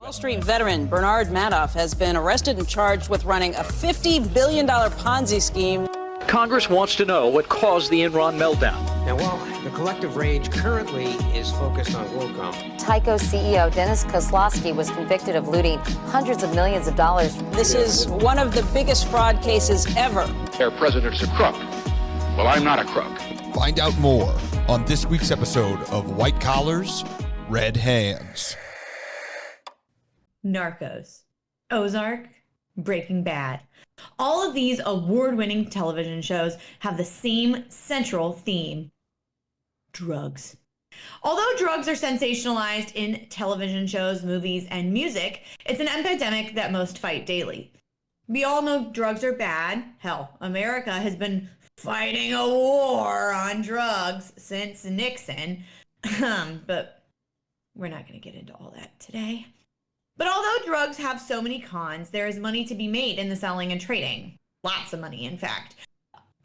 Wall Street veteran Bernard Madoff has been arrested and charged with running a $50 billion Ponzi scheme. Congress wants to know what caused the Enron meltdown. Now, while the collective rage currently is focused on WorldCom, Tyco CEO Dennis Kozlowski was convicted of looting hundreds of millions of dollars. This is one of the biggest fraud cases ever. Their president's a crook. Well, I'm not a crook. Find out more on this week's episode of White Collars, Red Hands. Narcos, Ozark, Breaking Bad. All of these award-winning television shows have the same central theme: drugs. Although drugs are sensationalized in television shows, movies, and music, it's an epidemic that most fight daily. We all know drugs are bad. Hell, America has been fighting a war on drugs since Nixon. But we're not going to get into all that today. But although drugs have so many cons, there is money to be made in the selling and trading. Lots of money, in fact.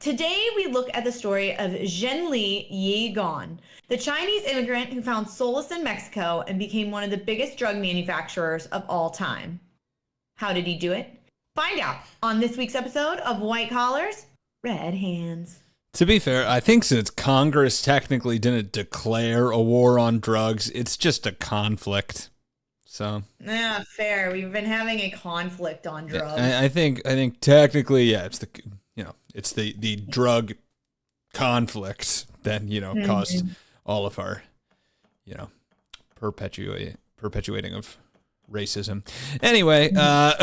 Today, we look at the story of Zhenli Yigan, the Chinese immigrant who found solace in Mexico and became one of the biggest drug manufacturers of all time. How did he do it? Find out on this week's episode of White Collars, Red Hands. To be fair, I think since Congress technically didn't declare a war on drugs, it's just a conflict. So yeah, fair. We've been having a conflict on drugs. I think technically, yeah, it's the drug conflict that caused all of our perpetuating of racism. Anyway, well,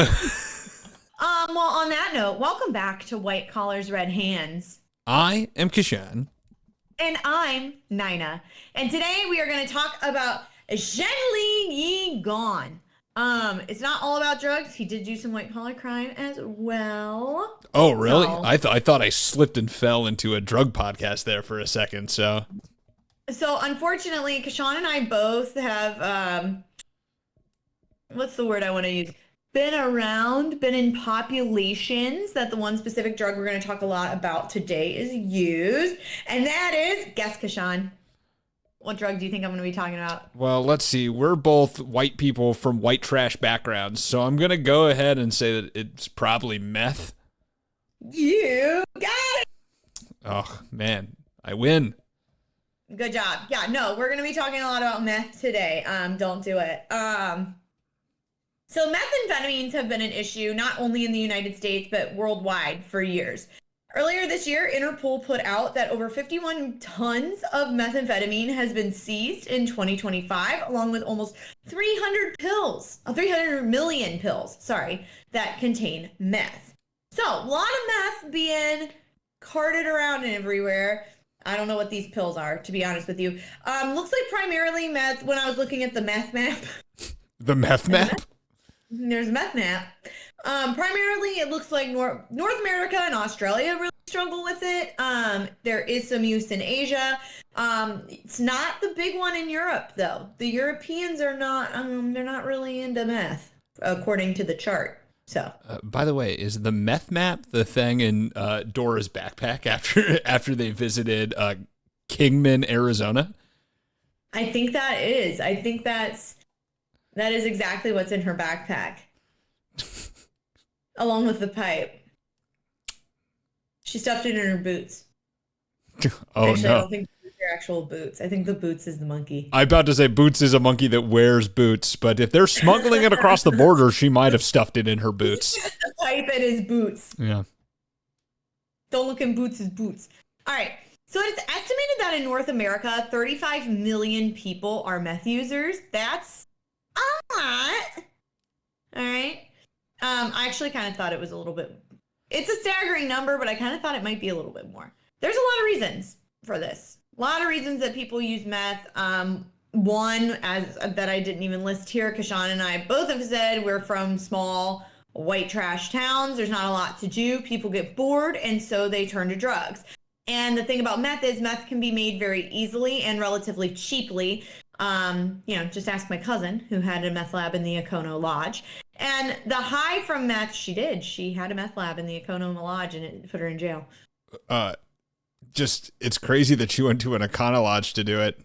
on that note, welcome back to White Collars, Red Hands. I am Kishan. And I'm Nina. And today we are going to talk about Zhenli Yigan. It's not all about drugs. He did do some white collar crime as well. Oh, really? So, I thought I slipped and fell into a drug podcast there for a second. So unfortunately, Kashan and I both have what's the word I want to use? Been in populations that the one specific drug we're going to talk a lot about today is used, and that is, guess, Kashan. What drug do you think I'm going to be talking about? Well, let's see. We're both white people from white trash backgrounds, so I'm going to go ahead and say that it's probably meth. You got it! Oh, man. I win. Good job. Yeah, no, we're going to be talking a lot about meth today. Don't do it. So methamphetamines have been an issue not only in the United States, but worldwide for years. Earlier this year, Interpol put out that over 51 tons of methamphetamine has been seized in 2025, along with almost 300 million pills, that contain meth. So a lot of meth being carted around everywhere. I don't know what these pills are, to be honest with you. Looks like primarily meth when I was looking at the meth map. The meth map? There's a meth map. Primarily, it looks like North America and Australia really struggle with it. There is some use in Asia. It's not the big one in Europe, though. The Europeans are not. They're not really into meth, according to the chart. So, by the way, is the meth map the thing in Dora's backpack after they visited Kingman, Arizona? I think that is. I think that is exactly what's in her backpack. Along with the pipe. She stuffed it in her boots. Oh, actually, no. I don't think they're actual boots. I think the boots is the monkey. I'm about to say Boots is a monkey that wears boots, but if they're smuggling it across the border, she might have stuffed it in her boots. The pipe in his boots. Yeah. Don't look in Boots' boots. All right. So it's estimated that in North America, 35 million people are meth users. That's a lot. All right. I actually kind of thought it was a little bit, it's a staggering number, but I kind of thought it might be a little bit more. There's a lot of reasons for this. A lot of reasons that people use meth. One, that I didn't even list here, Kashan and I both have said we're from small white trash towns. There's not a lot to do. People get bored, and so they turn to drugs. And the thing about meth is meth can be made very easily and relatively cheaply. Just ask my cousin who had a meth lab in the Econo Lodge. And the high from meth, she had a meth lab in the Econo Lodge, and it put her in jail. It's crazy that she went to an Econo Lodge to do it.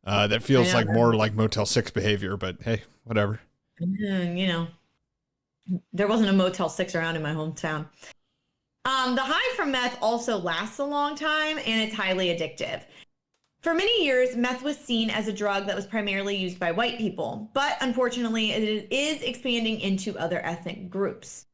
That feels like more like Motel 6 behavior, but hey, whatever. And, there wasn't a Motel 6 around in my hometown. The high from meth also lasts a long time, and it's highly addictive. For many years, meth was seen as a drug that was primarily used by white people, but unfortunately, it is expanding into other ethnic groups.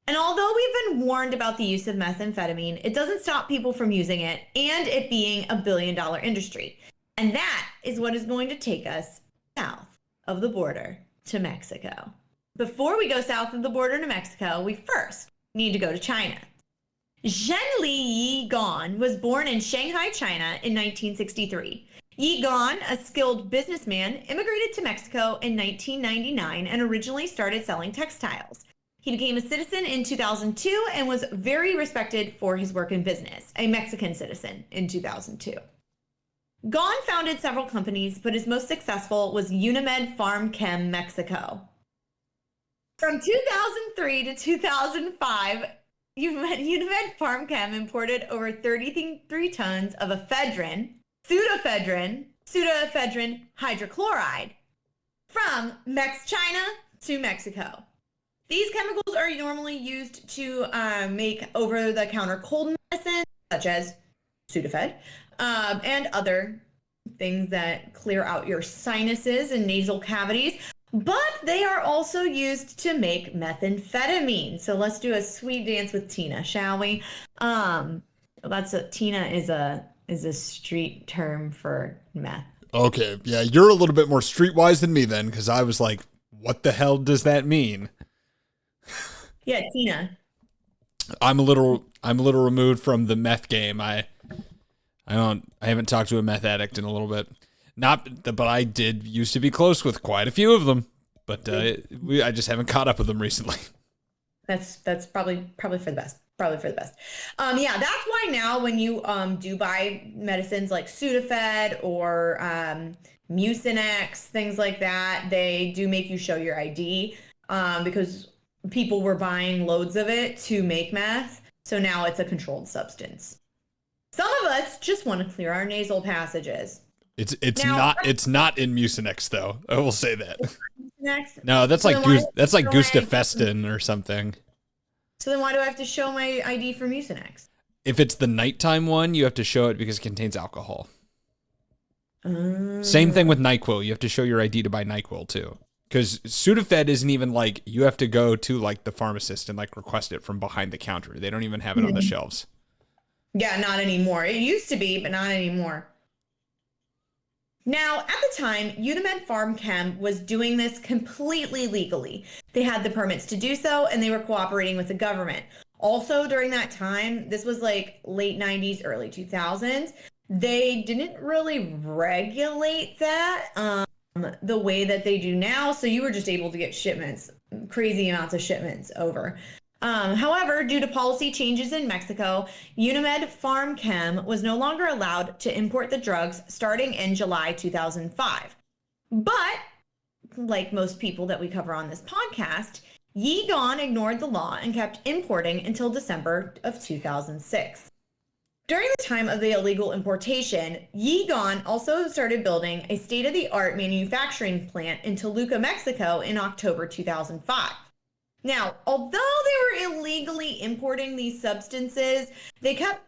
And although we've been warned about the use of methamphetamine, it doesn't stop people from using it and it being a billion-dollar industry. And that is what is going to take us south of the border to Mexico. Before we go south of the border to Mexico, we first need to go to China. Zhenli Yigan was born in Shanghai, China in 1963. Yigan, a skilled businessman, immigrated to Mexico in 1999 and originally started selling textiles. He became a citizen in 2002 and was very respected for his work in business, a Mexican citizen in 2002. Gon founded several companies, but his most successful was Unimed Farm Chem Mexico. From 2003 to 2005, Unimed Farm Chem imported over 33 tons of ephedrine, pseudoephedrine hydrochloride from China to Mexico. These chemicals are normally used to make over-the-counter cold medicine, such as Sudafed, and other things that clear out your sinuses and nasal cavities. But they are also used to make methamphetamine. So let's do a sweet dance with Tina, shall we? Tina is a street term for meth. Okay, yeah, you're a little bit more streetwise than me then, because I was like, what the hell does that mean? Yeah, Tina. I'm a little removed from the meth game. I haven't talked to a meth addict in a little bit. But I did used to be close with quite a few of them. But I just haven't caught up with them recently. That's probably for the best. Probably for the best. Yeah, that's why now when you do buy medicines like Sudafed or Mucinex, things like that, they do make you show your ID because people were buying loads of it to make meth. So now it's a controlled substance. Some of us just want to clear our nasal passages. It's not in Mucinex though. I will say that. Mucinex? No, that's like Gustafestin or something. So then why do I have to show my ID for Mucinex? If it's the nighttime one, you have to show it because it contains alcohol. Same thing with NyQuil. You have to show your ID to buy NyQuil too. Because Sudafed isn't even like, you have to go to like the pharmacist and like request it from behind the counter. They don't even have it on the shelves. Yeah, not anymore. It used to be, but not anymore. Now, at the time, Unimed Farm Chem was doing this completely legally. They had the permits to do so, and they were cooperating with the government. Also, during that time, this was like late 90s, early 2000s, they didn't really regulate that the way that they do now. So you were just able to get shipments, crazy amounts of shipments over. However, due to policy changes in Mexico, Unimed Farm Chem was no longer allowed to import the drugs starting in July 2005. But, like most people that we cover on this podcast, Yigan ignored the law and kept importing until December of 2006. During the time of the illegal importation, Yigan also started building a state-of-the-art manufacturing plant in Toluca, Mexico in October 2005. Now, although they were illegally importing these substances, they kept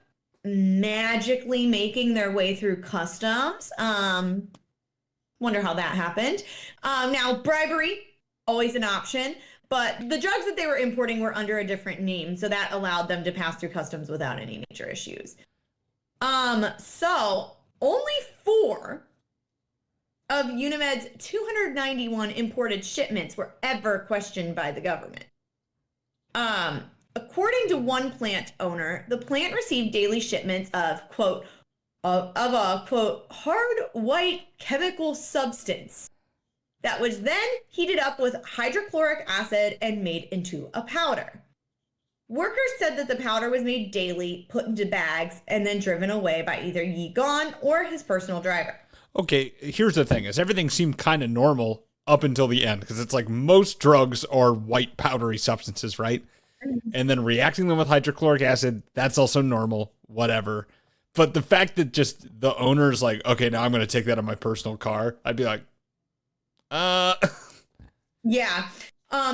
magically making their way through customs. Wonder how that happened. Now, bribery, always an option, but the drugs that they were importing were under a different name, so that allowed them to pass through customs without any major issues. So only 4 of Unimed's 291 imported shipments were ever questioned by the government. According to one plant owner, the plant received daily shipments of, quote, of a, quote, hard white chemical substance that was then heated up with hydrochloric acid and made into a powder. Workers said that the powder was made daily, put into bags, and then driven away by either Yigan or his personal driver. Okay, here's the thing, is everything seemed kind of normal up until the end, because it's like most drugs are white powdery substances, right? And then reacting them with hydrochloric acid, that's also normal, whatever. But the fact that just the owner's like, okay, now I'm going to take that on my personal car, I'd be like, Yeah.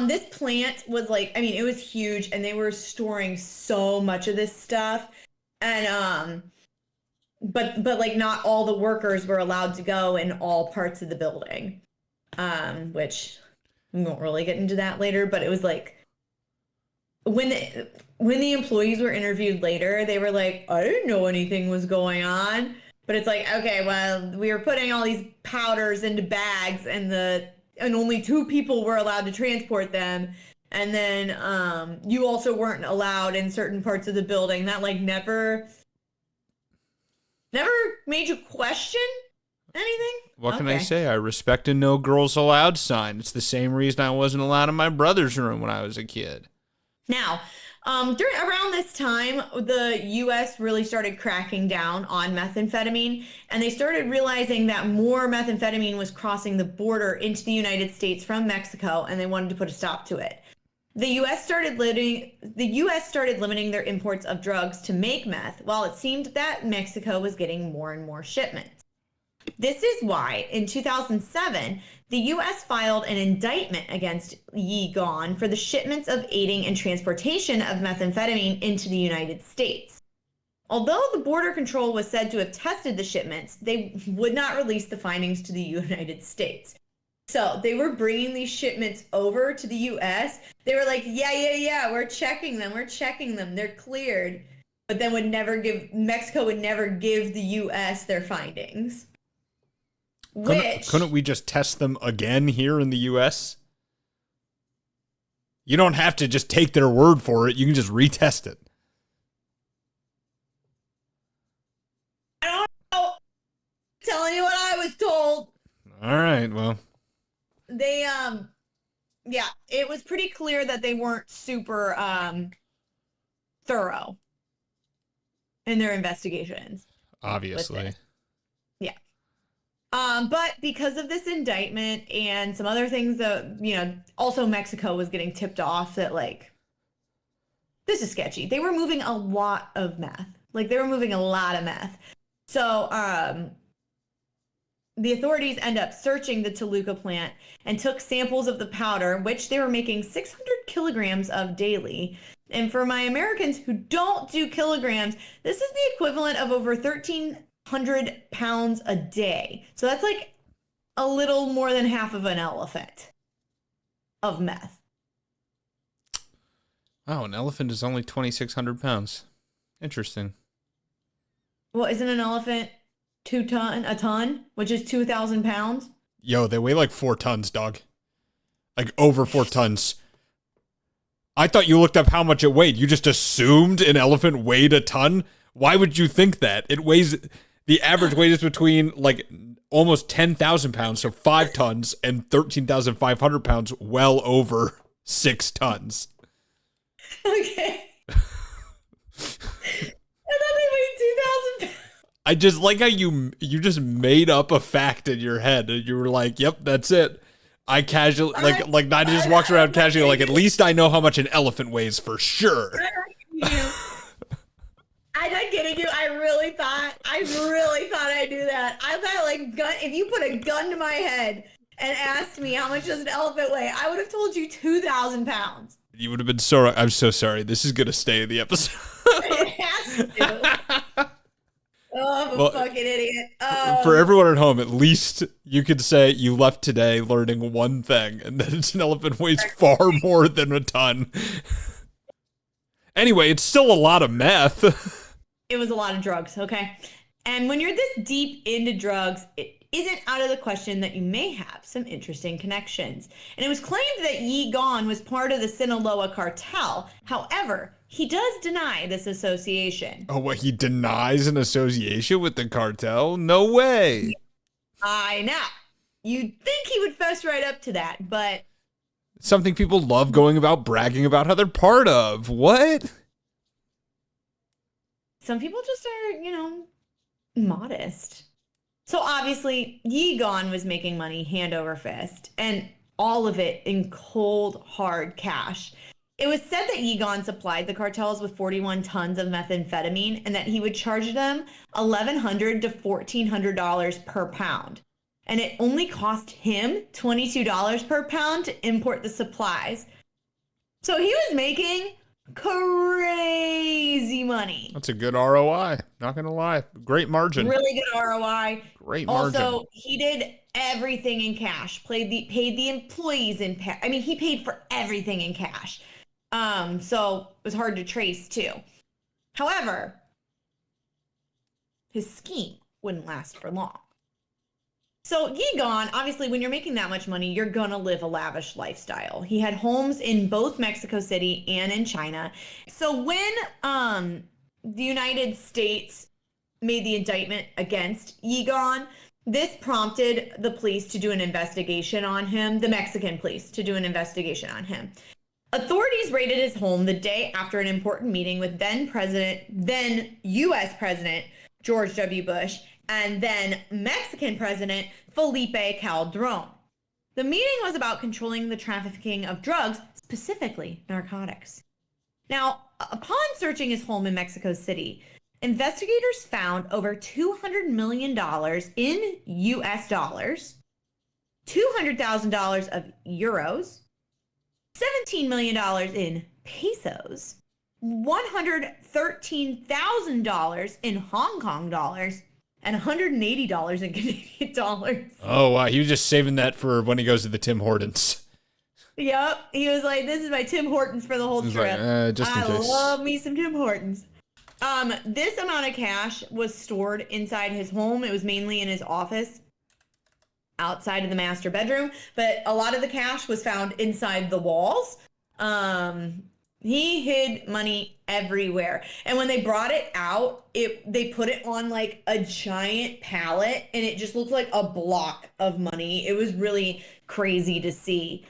This plant was like, I mean, it was huge and they were storing so much of this stuff. And but like not all the workers were allowed to go in all parts of the building. Which we won't really get into that later, but it was like when the employees were interviewed later, they were like, I didn't know anything was going on. But it's like, okay, well, we were putting all these powders into bags and only 2 people were allowed to transport them. And then you also weren't allowed in certain parts of the building. That like never made you question anything? What can I say? I respect a no girls allowed sign. It's the same reason I wasn't allowed in my brother's room when I was a kid. Now, around this time, the U.S. really started cracking down on methamphetamine, and they started realizing that more methamphetamine was crossing the border into the United States from Mexico, and they wanted to put a stop to it. The U.S. started limiting their imports of drugs to make meth, while it seemed that Mexico was getting more and more shipments. This is why, in 2007, the U.S. filed an indictment against Yi Gon for the shipments of aiding and transportation of methamphetamine into the United States. Although the Border Control was said to have tested the shipments, they would not release the findings to the United States. So they were bringing these shipments over to the U.S. They were like, yeah, we're checking them, they're cleared. But then Mexico would never give the U.S. their findings. Couldn't we just test them again here in the U.S.? You don't have to just take their word for it. You can just retest it. I don't know. I'm telling you what I was told. All right, well. They, yeah, it was pretty clear that they weren't super thorough in their investigations. Obviously. Yeah. But because of this indictment and some other things that, also Mexico was getting tipped off that, like, this is sketchy. They were moving a lot of meth. Like, they were moving a lot of meth. So, the authorities end up searching the Toluca plant and took samples of the powder, which they were making 600 kilograms of daily. And for my Americans who don't do kilograms, this is the equivalent of over 1,300 pounds a day. So that's like a little more than half of an elephant of meth. Oh, an elephant is only 2,600 pounds. Interesting. Well, isn't an elephant a ton, which is 2,000 pounds? Yo, they weigh like 4 tons, dog. Like over 4 tons. I thought you looked up how much it weighed. You just assumed an elephant weighed a ton? Why would you think that? The average weight is between like almost 10,000 pounds, so 5 tons, and 13,500 pounds, well over 6 tons. Okay. I thought they weighed 2,000 pounds. I just like how you just made up a fact in your head, and you were like, yep, that's it. I casually, like Nina just walks around casually, like, at least I know how much an elephant weighs for sure. I'm not kidding you. I really thought I knew that. I thought, like, if you put a gun to my head and asked me how much does an elephant weigh, I would have told you 2,000 pounds. You would have been so, I'm so sorry. This is going to stay in the episode. It has to. Oh, I'm a fucking idiot. For everyone at home, at least you could say you left today learning one thing, and that an elephant weighs far more than a ton. Anyway, it's still a lot of meth. It was a lot of drugs, okay? And when you're this deep into drugs, it isn't out of the question that you may have some interesting connections. And it was claimed that Yi Gon was part of the Sinaloa cartel. However, he does deny this association. Oh, what? He denies an association with the cartel? No way. I know. You'd think he would fess right up to that, but... Something people love going about bragging about how they're part of. What? Some people just are, modest. So obviously, Yi Gon was making money hand over fist, and all of it in cold, hard cash. It was said that Yi Gon supplied the cartels with 41 tons of methamphetamine and that he would charge them $1,100 to $1,400 per pound. and it only cost him $22 per pound to import the supplies. So he was making crazy money. That's a good ROI. Not gonna lie, great margin. Really good ROI. Great margin. Also, he did everything in cash. Paid the employees in I mean, he paid for everything in cash. So it was hard to trace too. However, his scheme wouldn't last for long. So Yigon, obviously, when you're making that much money, you're going to live a lavish lifestyle. He had homes in both Mexico City and in China. So when the United States made the indictment against Yigon, this prompted the police to do an investigation on him, the Mexican police to do an investigation on him. Authorities raided his home the day after an important meeting with then U.S. President George W. Bush and then Mexican President Felipe Calderon. The meeting was about controlling the trafficking of drugs, specifically narcotics. Now, upon searching his home in Mexico City, investigators found over $200 million in US dollars, $200,000 of euros, $17 million in pesos, $113,000 in Hong Kong dollars, and $180 in Canadian dollars. Oh, wow. He was just saving that for when he goes to the Tim Hortons. Yep. He was like, this is my Tim Hortons for the whole trip. Like, just in case. I love me some Tim Hortons. This amount of cash was stored inside his home. It was mainly in his office, outside of the master bedroom, but a lot of the cash was found inside the walls. He hid money everywhere. And when they brought it out, they put it on like a giant pallet and it just looked like a block of money. It was really crazy to see.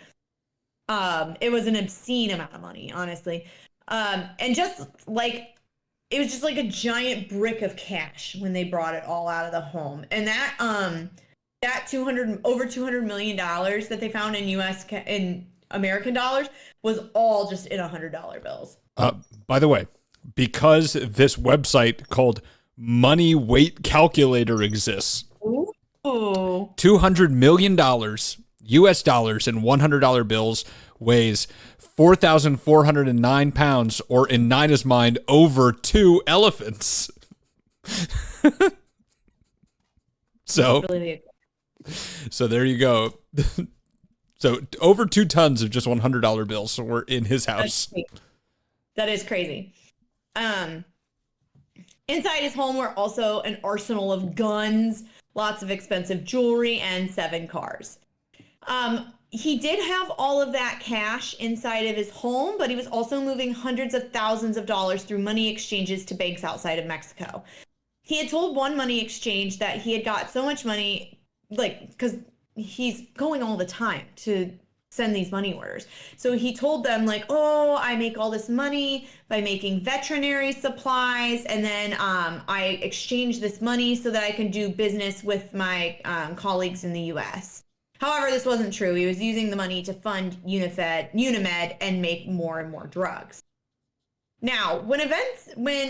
It was an obscene amount of money, honestly. And just like, it was just like a giant brick of cash when they brought it all out of the home. And that over $200 million that they found in American dollars was all just in $100 bills. By the way, because this website called Money Weight Calculator exists, Ooh. $200 million US dollars in $100 bills weighs 4,409 pounds, or in Nina's mind, over 2 elephants. So there you go. So over 2 tons of just $100 bills were in his house. That is crazy. Inside his home were also an arsenal of guns, lots of expensive jewelry, and 7 cars. He did have all of that cash inside of his home, but he was also moving hundreds of thousands of dollars through money exchanges to banks outside of Mexico. He had told one money exchange that he had got so much money, like, because he's going all the time to send these money orders. So he told them, like, oh, I make all this money by making veterinary supplies, and then I exchange this money so that I can do business with my colleagues in the U.S. However, this wasn't true. He was using the money to fund Unimed and make more and more drugs. Now, when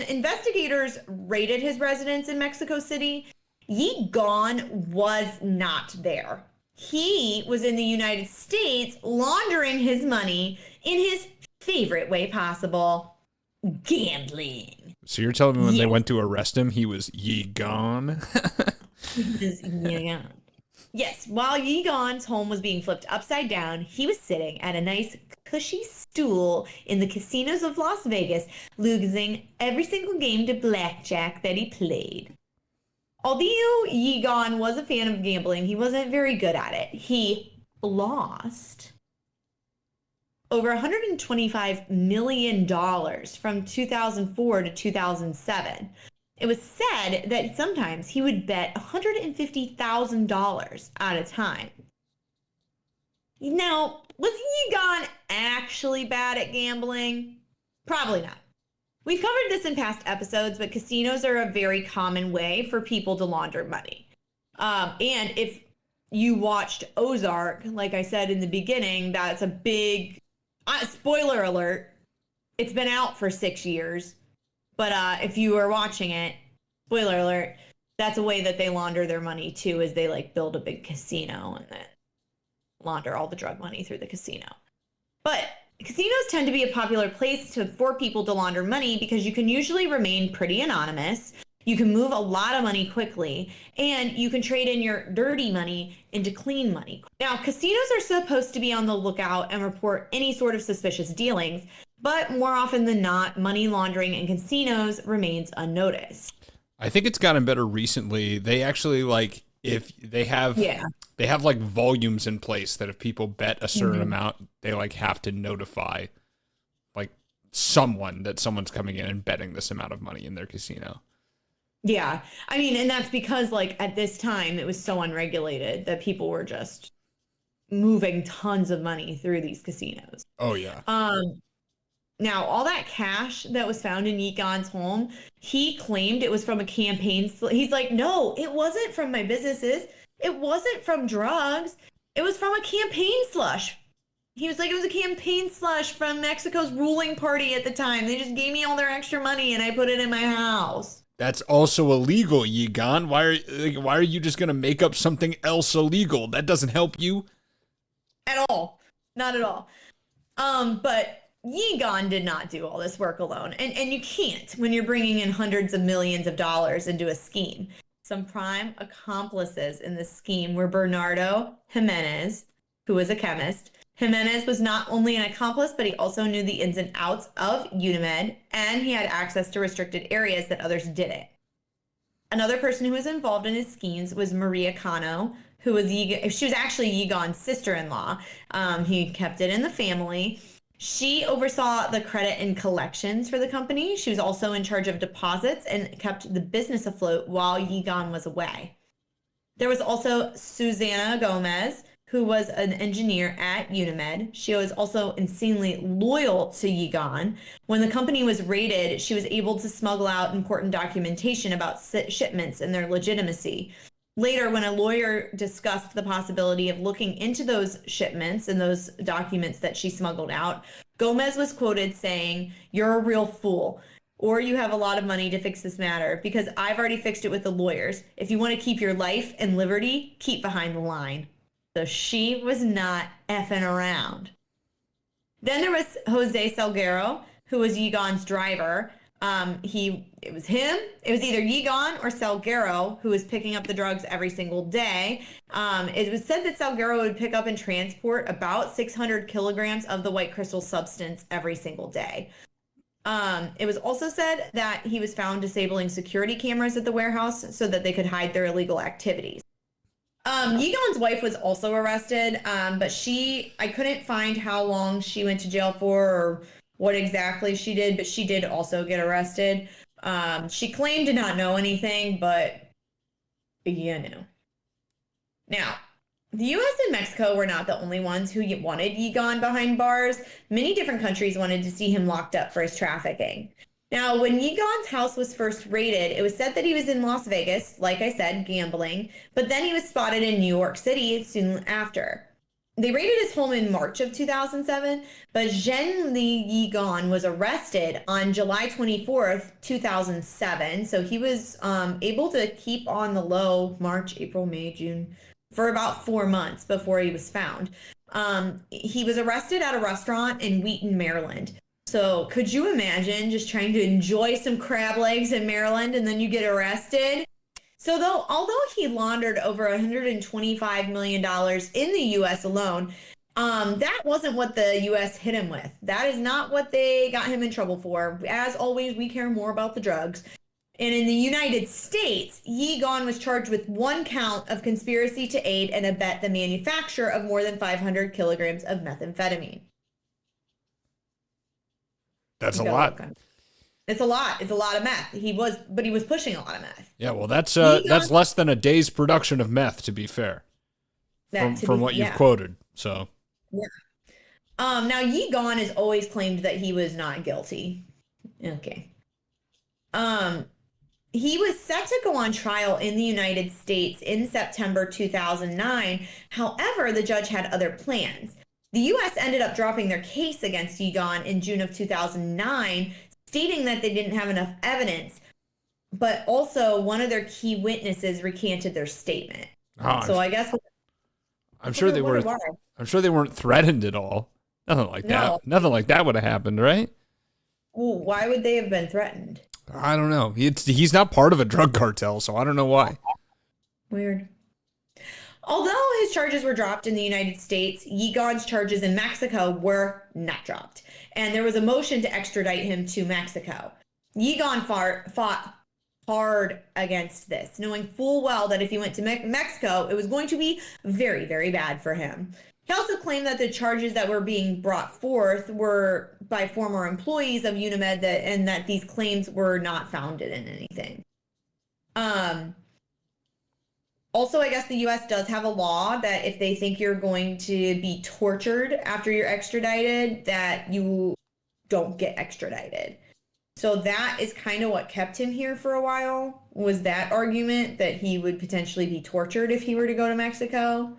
investigators raided his residence in Mexico City, Yigon was not there. He was in the United States laundering his money in his favorite way possible, gambling. So you're telling me when they went to arrest him, he was Yigon? Yes, while Yigon's home was being flipped upside down, he was sitting at a nice cushy stool in the casinos of Las Vegas, losing every single game to blackjack that he played. Although Yigon was a fan of gambling, he wasn't very good at it. He lost over $125 million from 2004 to 2007. It was said that sometimes he would bet $150,000 at a time. Now, was Yigon actually bad at gambling? Probably not. We've covered this in past episodes, but casinos are a very common way for people to launder money. And if you watched Ozark, like I said in the beginning, that's a big spoiler alert. It's been out for 6 years. But if you were watching it, spoiler alert, That's a way that they launder their money too, is they like build a big casino and then launder all the drug money through the casino. But casinos tend to be a popular place for people to launder money because you can usually remain pretty anonymous. You can move a lot of money quickly, and you can trade in your dirty money into clean money. Now, casinos are supposed to be on the lookout and report any sort of suspicious dealings, but more often than not, money laundering in casinos remains unnoticed. I think it's gotten better recently. They actually like if they have like volumes in place that if people bet a certain amount, they like have to notify like someone that someone's coming in and betting this amount of money in their casino. Yeah. I mean, and that's because like at this time it was so unregulated that people were just moving tons of money through these casinos. Oh yeah. Now, all that cash that was found in Yigon's home, he claimed it was from a campaign. He's like, no, it wasn't from my businesses. It wasn't from drugs. It was from a campaign slush. He was like, it was a campaign slush from Mexico's ruling party at the time. They just gave me all their extra money and I put it in my house. That's also illegal, Yigon. Why are you just going to make up something else illegal? That doesn't help you. At all. Not at all. But Yigon did not do all this work alone. And you can't when you're bringing in hundreds of millions of dollars into a scheme. Some prime accomplices in this scheme were Bernardo Jimenez, who was a chemist. Jimenez was not only an accomplice, but he also knew the ins and outs of Unimed, and he had access to restricted areas that others didn't. Another person who was involved in his schemes was Maria Cano, she was actually Yigon's sister-in-law. He kept it in the family. She oversaw the credit and collections for the company. She was also in charge of deposits and kept the business afloat while Yigon was away. There was also Susana Gomez, who was an engineer at Unimed. She was also insanely loyal to Yigon. When the company was raided, she was able to smuggle out important documentation about shipments and their legitimacy. Later, when a lawyer discussed the possibility of looking into those shipments and those documents that she smuggled out, Gomez was quoted saying, "You're a real fool, or you have a lot of money to fix this matter, because I've already fixed it with the lawyers. If you want to keep your life and liberty, keep behind the line." So she was not effing around. Then there was Jose Salguero, who was Yigon's driver. It was him. It was either Yigon or Salguero who was picking up the drugs every single day. It was said that Salguero would pick up and transport about 600 kilograms of the white crystal substance every single day. It was also said that he was found disabling security cameras at the warehouse so that they could hide their illegal activities. Yigon's wife was also arrested, but I couldn't find how long she went to jail for or what exactly she did, but she did also get arrested. She claimed to not know anything, but Now, the U.S. and Mexico were not the only ones who wanted Yigon behind bars. Many different countries wanted to see him locked up for his trafficking. Now, when Yigon's house was first raided, it was said that he was in Las Vegas, like I said, gambling, but then he was spotted in New York City soon after. They raided his home in March of 2007, but Zhenli Yigon was arrested on July 24th, 2007. So he was able to keep on the low March, April, May, June for about 4 months before he was found. He was arrested at a restaurant in Wheaton, Maryland. So could you imagine just trying to enjoy some crab legs in Maryland and then you get arrested? So although he laundered over $125 million in the U.S. alone, that wasn't what the U.S. hit him with. That is not what they got him in trouble for. As always, we care more about the drugs. And in the United States, Yigon was charged with 1 count of conspiracy to aid and abet the manufacture of more than 500 kilograms of methamphetamine. That's a lot. It's a lot. It's a lot of meth. He was pushing a lot of meth. Yeah, well, that's less than a day's production of meth, to be fair, from what you've quoted. So, yeah. Now Yigon has always claimed that he was not guilty. Okay. He was set to go on trial in the United States in September 2009. However, the judge had other plans. The U.S. ended up dropping their case against Yigon in June of 2009, stating that they didn't have enough evidence. but also one of their key witnesses recanted their statement. Oh, So I guess I'm sure they were. I'm sure they weren't threatened at all. Nothing like that. Nothing like that would have happened, right? Well, why would they have been threatened? I don't know. He's not part of a drug cartel, so I don't know why. Weird. Although his charges were dropped in the United States, Yigon's charges in Mexico were not dropped, and there was a motion to extradite him to Mexico. Yigon fought hard against this, knowing full well that if he went to Mexico, it was going to be very, very bad for him. He also claimed that the charges that were being brought forth were by former employees of Unimed and that these claims were not founded in anything. Also, I guess the U.S. does have a law that if they think you're going to be tortured after you're extradited, that you don't get extradited. So that is kind of what kept him here for a while, was that argument that he would potentially be tortured if he were to go to Mexico.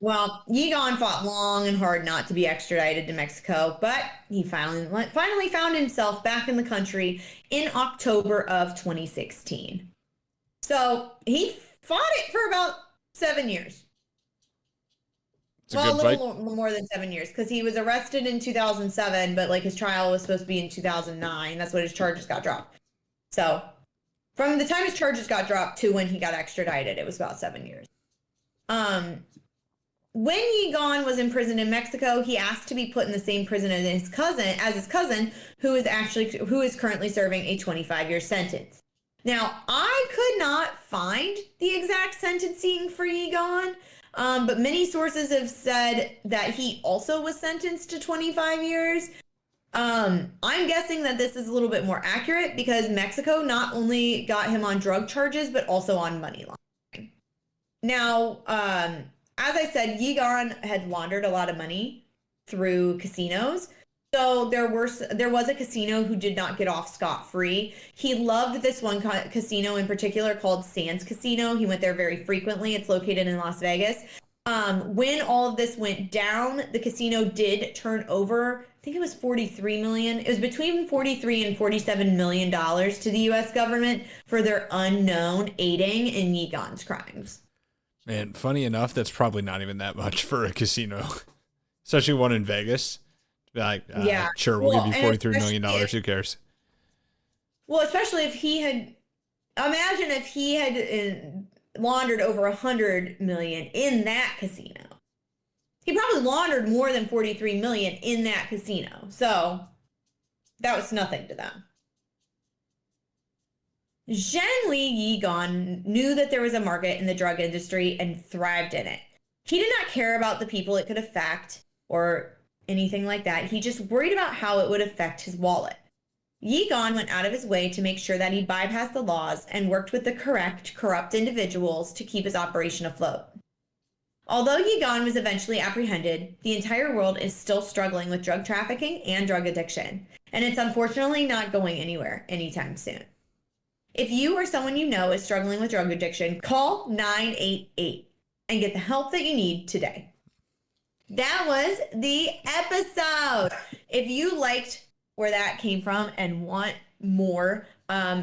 Well, Yigon fought long and hard not to be extradited to Mexico, but he finally found himself back in the country in October of 2016. So he fought it for about 7 years. Well, a little more than 7 years, because he was arrested in 2007, but like his trial was supposed to be in 2009. That's when his charges got dropped. So from the time his charges got dropped to when he got extradited, it was about 7 years. When Yigon was imprisoned in Mexico, he asked to be put in the same prison as his cousin, who is currently serving a 25-year sentence. Now, I could not find the exact sentencing for Yigon, but many sources have said that he also was sentenced to 25 years. I'm guessing that this is a little bit more accurate because Mexico not only got him on drug charges, but also on money laundering. Now, as I said, Yigon had laundered a lot of money through casinos. So there was a casino who did not get off scot-free. He loved this one casino in particular called Sands Casino. He went there very frequently. It's located in Las Vegas. When all of this went down, the casino did turn over, I think it was $43 million. It was between $43 and $47 million to the U.S. government for their unknown aiding in Yigon's crimes. Man, funny enough, that's probably not even that much for a casino, especially one in Vegas. Like, yeah, sure, we'll give you $43 million. Who cares? Well, especially if he had, imagine if he had laundered over $100 million in that casino. He probably laundered more than $43 million in that casino. So that was nothing to them. Zhenli Yigon knew that there was a market in the drug industry and thrived in it. He did not care about the people it could affect or anything like that. He just worried about how it would affect his wallet. Yigon went out of his way to make sure that he bypassed the laws and worked with the corrupt individuals to keep his operation afloat. Although Yigon was eventually apprehended, the entire world is still struggling with drug trafficking and drug addiction, and it's unfortunately not going anywhere anytime soon. If you or someone you know is struggling with drug addiction, call 988 and get the help that you need today. That was the episode. If you liked where that came from and want more,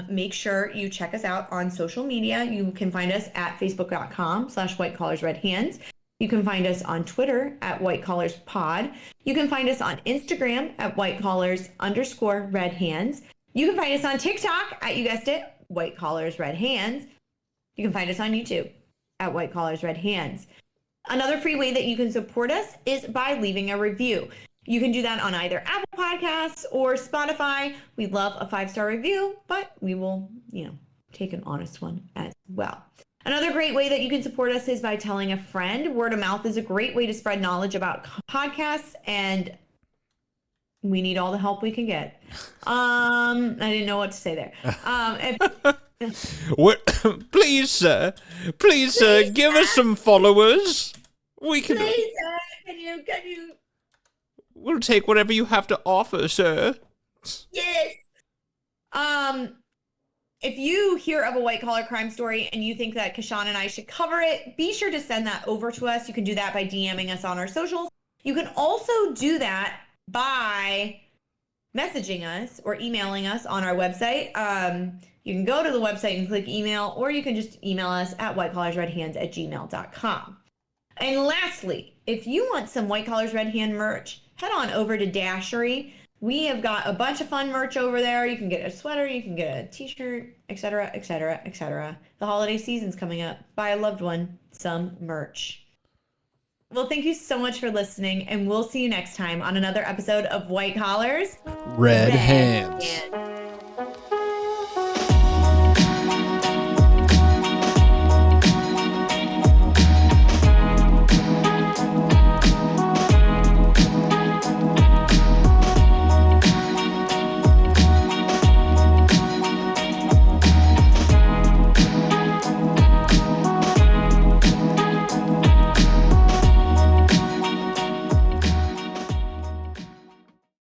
make sure you check us out on social media. You can find us at facebook.com/whitecollarsredhands. You can find us on Twitter at whitecollarspod. You can find us on Instagram at whitecollars_redhands. You can find us on TikTok at, you guessed it, White Collars Red Hands. You can find us on YouTube at White Collars Red Hands. Another free way that you can support us is by leaving a review. You can do that on either Apple Podcasts or Spotify. We love a 5-star review, but we will, take an honest one as well. Another great way that you can support us is by telling a friend. Word of mouth is a great way to spread knowledge about podcasts, and we need all the help we can get. I didn't know what to say there. What? Please, sir, give us some followers. We can. Please, sir, can you? We'll take whatever you have to offer, sir. Yes. If you hear of a white collar crime story and you think that Kashan and I should cover it, be sure to send that over to us. You can do that by DMing us on our socials. You can also do that by messaging us or emailing us on our website. You can go to the website and click email, or you can just email us at whitecollarsredhands@gmail.com. And lastly, if you want some White Collars Red Hand merch, head on over to Dashery. We have got a bunch of fun merch over there. You can get a sweater, you can get a t-shirt, etc., etc., etc. The holiday season's coming up. Buy a loved one some merch. Well, thank you so much for listening, and we'll see you next time on another episode of White Collars Red Hands.